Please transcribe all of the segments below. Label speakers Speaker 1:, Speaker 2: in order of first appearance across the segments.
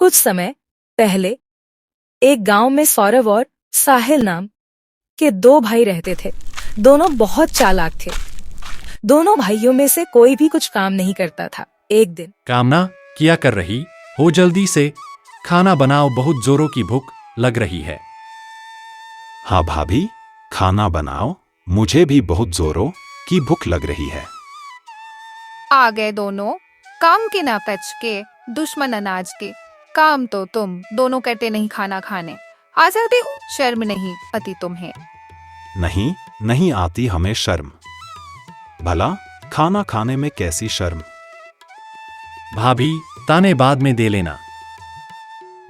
Speaker 1: कुछ समय पहले एक गांव में सौरभ और साहिल नाम के दो भाई रहते थे। दोनों बहुत चालाक थे। दोनों भाइयों में से कोई भी कुछ काम नहीं करता था। एक दिन
Speaker 2: कामना क्या कर रही हो? जल्दी से खाना बनाओ, बहुत जोरों की भूख लग रही है।
Speaker 3: हाँ भाभी, खाना बनाओ, मुझे भी बहुत जोरों की भूख लग रही है।
Speaker 4: आ गए दोनों, काम के ना पच के, दुश्मन अनाज के। काम तो तुम दोनों करते नहीं, खाना खाने आ जाते हो, शर्म नहीं आती तुम्हें?
Speaker 3: नहीं, नहीं आती हमें शर्म। भला खाना खाने में कैसी शर्म?
Speaker 2: भाभी, ताने बाद में दे लेना,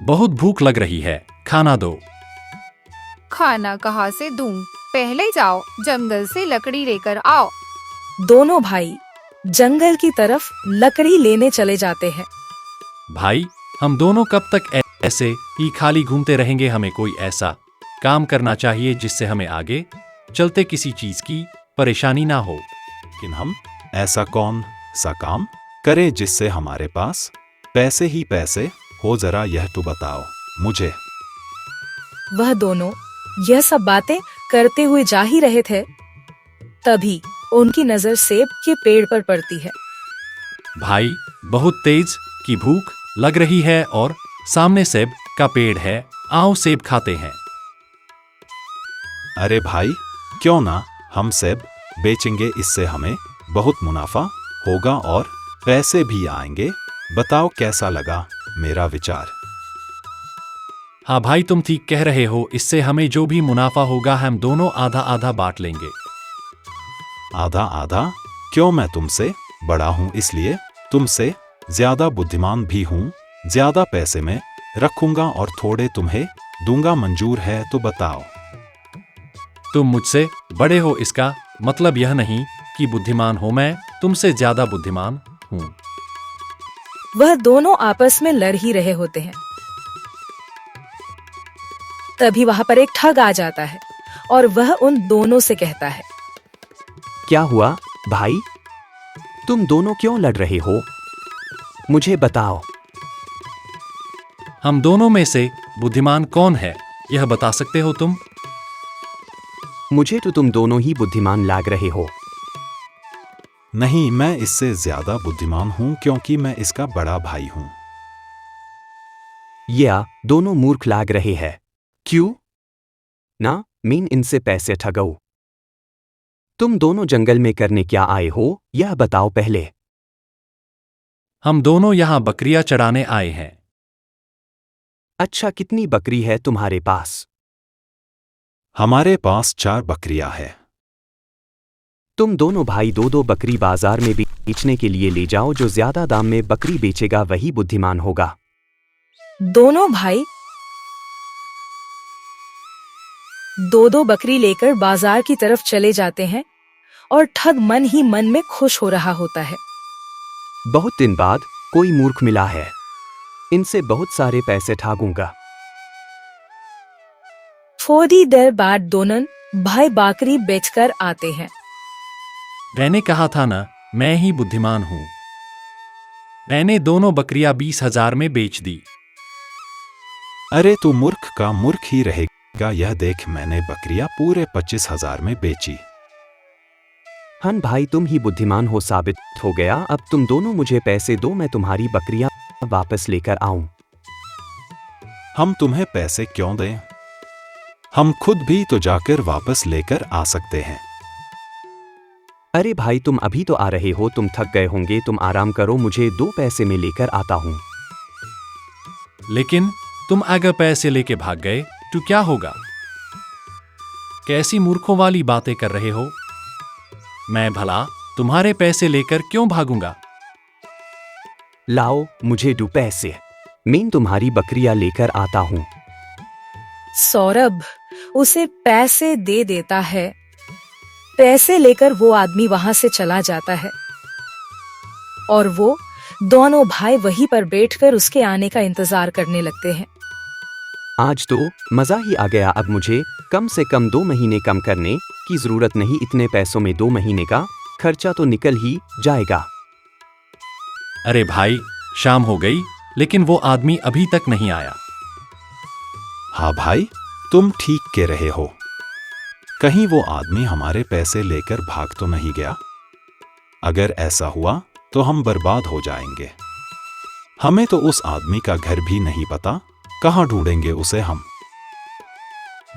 Speaker 2: बहुत भूख लग रही है, खाना दो।
Speaker 4: खाना कहाँ से दूं? पहले जाओ जंगल से लकड़ी लेकर आओ।
Speaker 1: दोनों भाई जंगल की तरफ लकड़ी लेने चले जाते हैं।
Speaker 2: भाई, हम दोनों कब तक ऐसे ही खाली घूमते रहेंगे? हमें कोई ऐसा काम करना चाहिए जिससे हमें आगे चलते किसी चीज की परेशानी ना हो।
Speaker 3: लेकिन हम ऐसा कौन सा काम करें जिससे हमारे पास पैसे ही पैसे हो? जरा यह तो बताओ मुझे।
Speaker 1: वह दोनों यह सब बातें करते हुए जा ही रहे थे, तभी उनकी नजर सेब के पेड़ पर पड़ती है।
Speaker 2: भाई, बहुत तेज की भूख लग रही है और सामने सेब का पेड़ है, आओ सेब खाते हैं।
Speaker 3: अरे भाई, क्यों ना हम सेब बेचेंगे, इससे हमें बहुत मुनाफा होगा और पैसे भी आएंगे। बताओ कैसा लगा मेरा विचार?
Speaker 2: हाँ भाई, तुम ठीक कह रहे हो, इससे हमें जो भी मुनाफा होगा हम दोनों आधा आधा बांट लेंगे।
Speaker 3: आधा आधा? क्यों? मैं तुमसे बड़ा हूं, इसलिए तुमसे ज्यादा बुद्धिमान भी हूं। ज्यादा पैसे में रखूंगा और थोड़े तुम्हें दूंगा, मंजूर है तो बताओ।
Speaker 2: तुम मुझसे बड़े हो, इसका मतलब यह नहीं कि बुद्धिमान हो। मैं तुमसे ज्यादा बुद्धिमान हूं।
Speaker 1: वह दोनों आपस में लड़ ही रहे होते हैं, तभी वहां पर एक ठग आ जाता है और वह उन दोनों से कहता है,
Speaker 5: क्या हुआ भाई? तुम दोनों क्यों लड़ रहे हो? मुझे बताओ।
Speaker 2: हम दोनों में से बुद्धिमान कौन है, यह बता सकते हो तुम?
Speaker 5: मुझे तो तुम दोनों ही बुद्धिमान लग रहे हो।
Speaker 3: नहीं, मैं इससे ज्यादा बुद्धिमान हूं क्योंकि मैं इसका बड़ा भाई हूं।
Speaker 5: या दोनों मूर्ख लग रहे हैं। क्यों ना? मीन इनसे पैसे ठगो। तुम दोनों जंगल में करने क्या आए हो, यह बताओ पहले।
Speaker 2: हम दोनों यहाँ बकरियां चढ़ाने आए हैं।
Speaker 5: अच्छा, कितनी बकरी है तुम्हारे पास?
Speaker 3: हमारे पास 4 बकरियां है।
Speaker 5: तुम दोनों भाई दो दो बकरी बाजार में बेचने के लिए ले जाओ, जो ज्यादा दाम में बकरी बेचेगा वही बुद्धिमान होगा।
Speaker 1: दोनों भाई दो दो बकरी लेकर बाजार की तरफ चले जाते हैं और ठग मन ही मन में खुश हो रहा होता है।
Speaker 5: बहुत दिन बाद कोई मूर्ख मिला है, इनसे बहुत सारे पैसे ठगूंगा।
Speaker 1: थोड़ी देर बाद दोनों भाई बकरी बेचकर आते हैं।
Speaker 2: मैंने कहा था ना, मैं ही बुद्धिमान हूं। मैंने दोनों बकरियां 20,000 में बेच दी।
Speaker 3: अरे तू मूर्ख का मूर्ख ही रहेगा, यह देख मैंने बकरियां पूरे 25,000 में बेची।
Speaker 5: हन भाई, तुम ही बुद्धिमान हो साबित हो गया। अब तुम दोनों मुझे पैसे दो, मैं तुम्हारी बकरियां वापस लेकर आऊं।
Speaker 3: हम तुम्हें पैसे क्यों दें? हम खुद भी तो जाकर वापस लेकर आ सकते हैं।
Speaker 5: अरे भाई, तुम अभी तो आ रहे हो, तुम थक गए होंगे, तुम आराम करो, मुझे 2 पैसे में लेकर आता हूं।
Speaker 2: लेकिन तुम अगर पैसे लेके भाग गए तो क्या होगा? कैसी मूर्खों वाली बातें कर रहे हो? मैं भला तुम्हारे पैसे लेकर क्यों भागूंगा?
Speaker 5: लाओ मुझे 2 पैसे, मैं तुम्हारी बकरियां लेकर आता हूं।
Speaker 1: सौरभ उसे पैसे दे देता है। पैसे लेकर वो आदमी वहां से चला जाता है और वो दोनों भाई वहीं पर बैठकर उसके आने का इंतजार करने लगते हैं।
Speaker 5: आज तो मजा ही आ गया। अब मुझे कम से कम 2 महीने कम करने की जरूरत नहीं। इतने पैसों में 2 महीने का खर्चा तो निकल ही जाएगा।
Speaker 2: अरे भाई, शाम हो गई, लेकिन वो आदमी अभी तक नहीं आया।
Speaker 3: हाँ भाई, तुम ठीक कह रहे हो। कहीं वो आदमी हमारे पैसे लेकर भाग तो नहीं गया? अगर ऐसा हुआ तो हम बर्बाद हो जाएंगे। हमें तो उस आदमी का घर भी नहीं पता, कहाँ ढूंढेंगे उसे हम?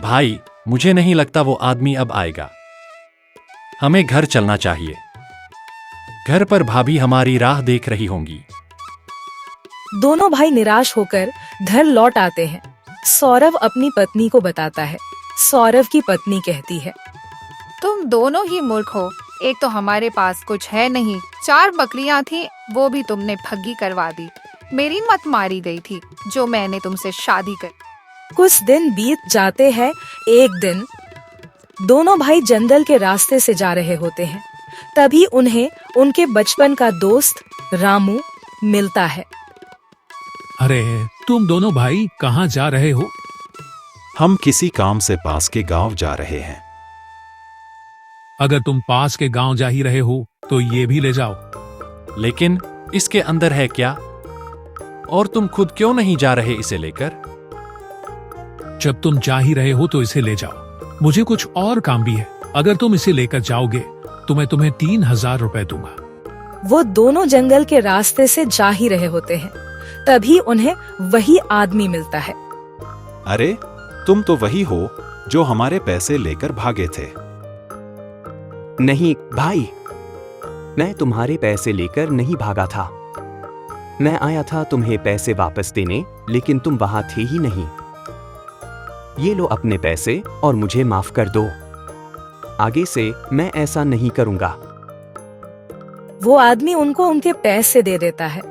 Speaker 2: भाई, मुझे नहीं लगता वो आदमी अब आएगा। हमें घर चलना चाहिए। घर पर भाभी हमारी राह देख रही होंगी।
Speaker 1: दोनों भाई निराश होकर घर लौट आते हैं। सौरभ अपनी पत्नी को बताता है। सौरभ की पत्नी कहती है,
Speaker 4: तुम दोनों ही मूर्ख हो। एक तो हमारे पास कुछ है नहीं, 4 बकरियां थी, वो भी तुमने ठगी करवा दी। मेरी मत मारी गई थी जो मैंने तुमसे शादी कर।
Speaker 1: कुछ दिन बीत जाते हैं। एक दिन दोनों भाई जंगल के रास्ते से जा रहे होते हैं। तभी उन्हें उनके बचपन का दोस्त रामू मिलता है।
Speaker 6: अरे, तुम दोनों भाई कहाँ जा रहे हो?
Speaker 3: हम किसी काम से पास के गांव जा रहे हैं।
Speaker 6: अगर तुम पास के गांव जा ही रहे हो तो ये भी ले जाओ।
Speaker 2: लेकिन इसके अंदर है क्या? और तुम खुद क्यों नहीं जा रहे इसे लेकर?
Speaker 6: जब तुम जा ही रहे हो तो इसे ले जाओ। मुझे कुछ और काम भी है। अगर तुम इसे लेकर जाओगे तो मैं तुम्हें 3000 रुपए दूंगा।
Speaker 1: वो दोनों जंगल के रास्ते से जा ही रहे होते हैं। तभी उन्हें वही आदमी मिलता है।
Speaker 3: अरे, तुम तो वही हो जो हमारे पैसे लेकर भागे थे।
Speaker 5: नहीं भाई, मैं तुम्हारे पैसे लेकर नहीं भागा था। मैं आया था तुम्हें पैसे वापस देने, लेकिन तुम वहां थे ही नहीं। ये लो अपने पैसे और मुझे माफ कर दो। आगे से मैं ऐसा नहीं करूंगा।
Speaker 1: वो आदमी उनको उनके पैसे दे देता है,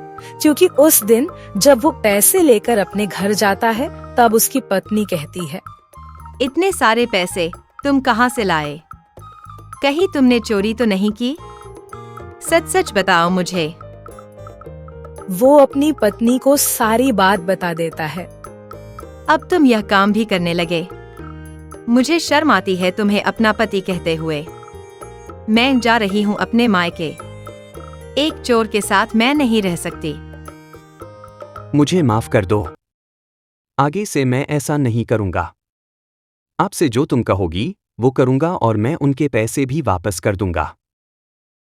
Speaker 1: क्योंकि उस दिन जब वो पैसे लेकर अपने घर जाता है तब उसकी पत्नी कहती है,
Speaker 7: इतने सारे पैसे तुम कहाँ से लाए? कहीं तुमने चोरी तो नहीं की? सच सच बताओ मुझे।
Speaker 1: वो अपनी पत्नी को सारी बात बता देता है।
Speaker 7: अब तुम यह काम भी करने लगे। मुझे शर्म आती है तुम्हें अपना पति कहते हुए। मैं जा रही हूँ अपने मायके। एक चोर के साथ मैं नहीं रह सकती।
Speaker 5: मुझे माफ कर दो। आगे से मैं ऐसा नहीं करूंगा। आपसे जो तुम कहोगी वो करूंगा और मैं उनके पैसे भी वापस कर दूंगा।